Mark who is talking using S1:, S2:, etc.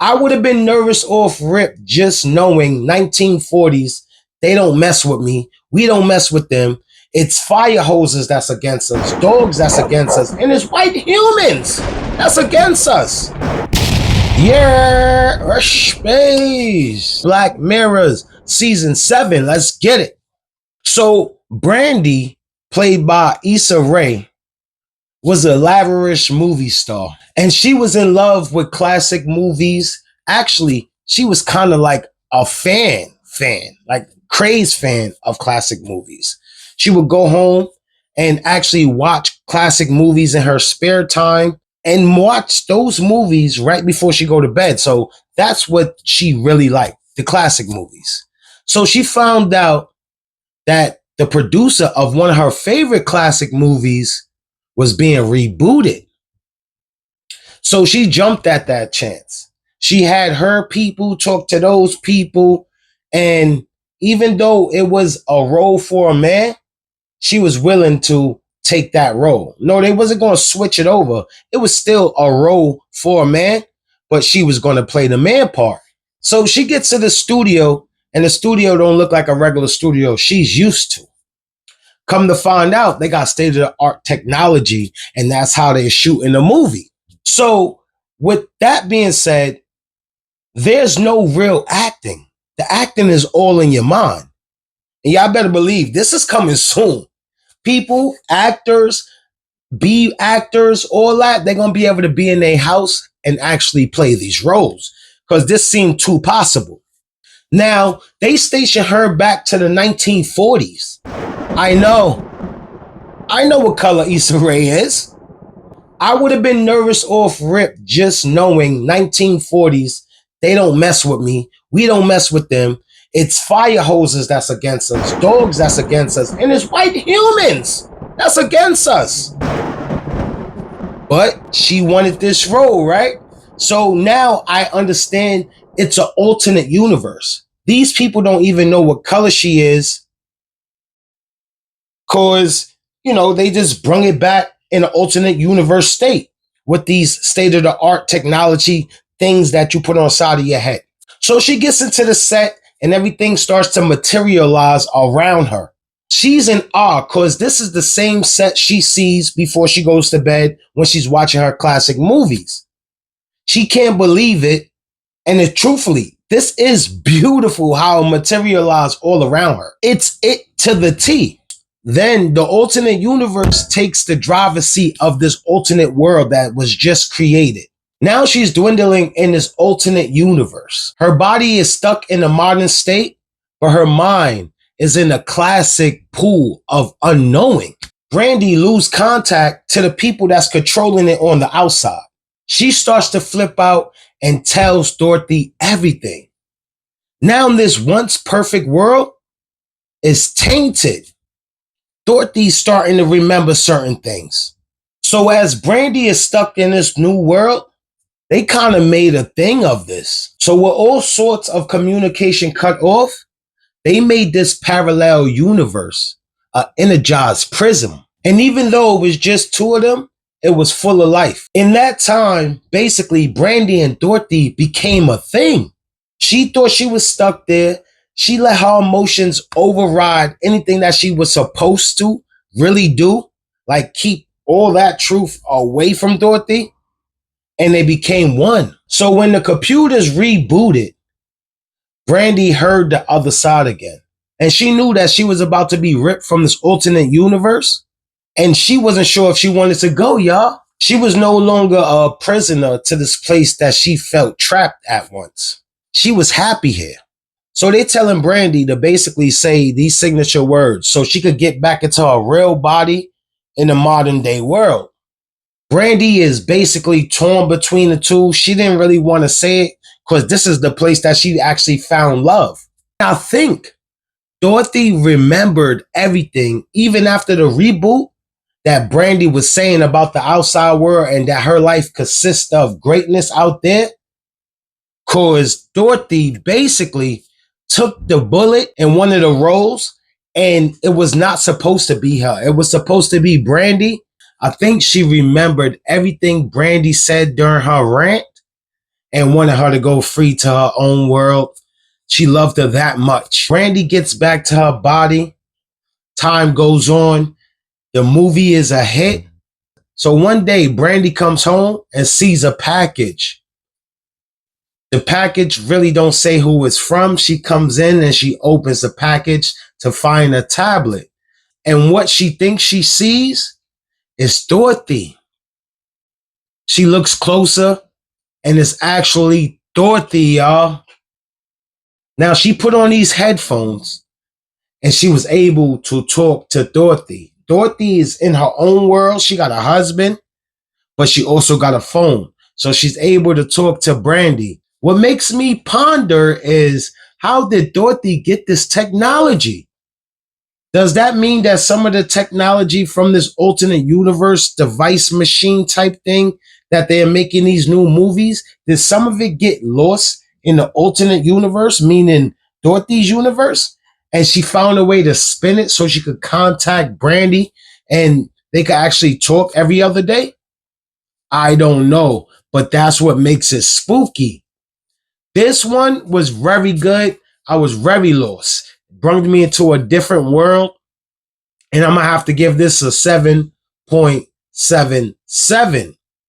S1: I would have been nervous off rip just knowing 1940s, they don't mess with me. We don't mess with them. It's fire hoses that's against us, dogs that's against us, and it's white humans that's against us. Yeah, space. Black Mirrors, season 7. Let's get it. So Brandy, played by Issa Rae, was a lavish movie star, and she was in love with classic movies. Actually, she was kind of like a fan, like craze fan of classic movies. She would go home and actually watch classic movies in her spare time and watch those movies right before she go to bed. So that's what she really liked, the classic movies. So she found out that the producer of one of her favorite classic movies was being rebooted. So she jumped at that chance. She had her people talk to those people. And even though it was a role for a man, she was willing to take that role. No, they wasn't going to switch it over. It was still a role for a man, but she was going to play the man part. So she gets to the studio, and the studio don't look like a regular studio she's used to. Come to find out, they got state-of-the-art technology, and that's how they shoot in the movie. So with that being said, there's no real acting. The acting is all in your mind. And y'all better believe this is coming soon. People, actors, be actors, all that, they're going to be able to be in their house and actually play these roles because this seemed too possible. Now, they station her back to the 1940s. I know what color Issa Rae is. I would have been nervous off rip just knowing 1940s, they don't mess with me. We don't mess with them. It's fire hoses that's against us, dogs that's against us, and it's white humans that's against us. But she wanted this role, right? So now I understand it's an alternate universe. These people don't even know what color she is because, they just brung it back in an alternate universe state with these state-of-the-art technology things that you put on the side of your head. So she gets into the set and everything starts to materialize around her. She's in awe because this is the same set she sees before she goes to bed when she's watching her classic movies. She can't believe it. And truthfully, this is beautiful how it materialized all around her. It's it to the T. Then the alternate universe takes the driver's seat of this alternate world that was just created. Now she's dwindling in this alternate universe. Her body is stuck in a modern state, but her mind is in a classic pool of unknowing. Brandy loses contact to the people that's controlling it on the outside. She starts to flip out and tells Dorothy everything. Now this once perfect world is tainted. Dorothy's starting to remember certain things. So as Brandy is stuck in this new world, they kind of made a thing of this. So with all sorts of communication cut off, they made this parallel universe, an energized prism. And even though it was just two of them, it was full of life. In that time, basically, Brandy and Dorothy became a thing. She thought she was stuck there. She let her emotions override anything that she was supposed to really do, like keep all that truth away from Dorothy, and they became one. So when the computers rebooted, Brandy heard the other side again, and she knew that she was about to be ripped from this alternate universe, and she wasn't sure if she wanted to go, y'all. She was no longer a prisoner to this place that she felt trapped at once. She was happy here. So they're telling Brandy to basically say these signature words so she could get back into her real body in the modern day world. Brandy is basically torn between the two. She didn't really want to say it because this is the place that she actually found love. I think Dorothy remembered everything, even after the reboot, that Brandy was saying about the outside world and that her life consists of greatness out there. Because Dorothy basically took the bullet in one of the roles and it was not supposed to be her. It was supposed to be Brandy. I think she remembered everything Brandy said during her rant and wanted her to go free to her own world. She loved her that much. Brandy gets back to her body. Time goes on. The movie is a hit. So one day, Brandy comes home and sees a package. The package really don't say who it's from. She comes in and she opens the package to find a tablet. And what she thinks she sees is Dorothy. She looks closer and it's actually Dorothy, y'all. Now she put on these headphones and she was able to talk to Dorothy. Dorothy is in her own world. She got a husband, but she also got a phone. So she's able to talk to Brandy. What makes me ponder is, how did Dorothy get this technology? Does that mean that some of the technology from this alternate universe device machine type thing that they're making these new movies, did some of it get lost in the alternate universe, meaning Dorothy's universe? And she found a way to spin it so she could contact Brandy and they could actually talk every other day? I don't know, but that's what makes it spooky. This one was very good. I was very lost. It brought me into a different world. And I'm going to have to give this a 7.77.